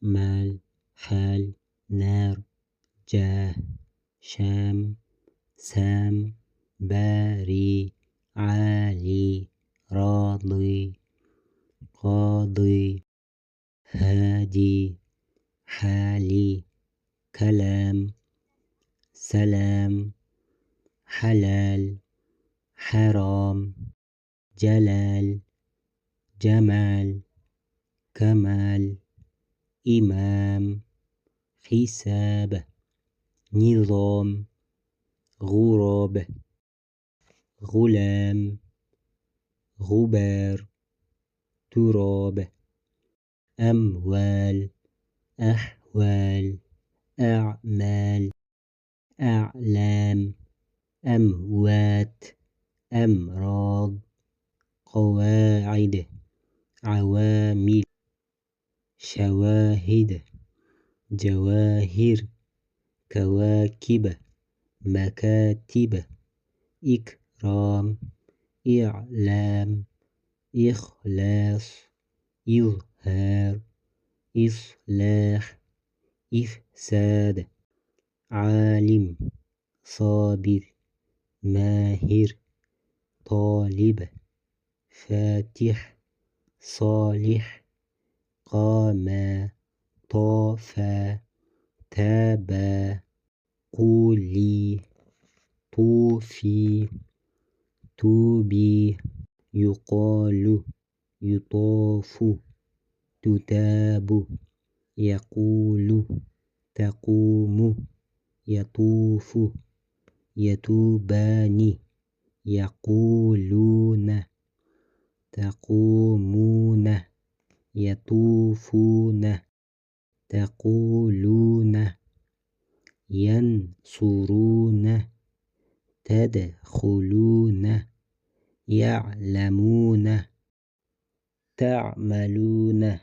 مال حال نار جاه شام سام باري عالي راضي قاضي هادي حالي كلام سلام حلال حرام جلال جمال كمال إمام حساب نظام غراب غلام غبار تراب أموال أحوال أعمال أعلام أموات أمراض قواعد عوامل شواهد جواهر كواكب مكاتب إكرام إعلام إخلاص إظهار إصلاح إفساد عالم صابر ماهر طالب فاتح صالح قاما طافا تابا قولي طوفي توبي يقال يطاف تتاب يقول تقوم يطوف يتوبان يقولون تقومون يطوفون تقولون ينصرون تدخلون يعلمون تعملون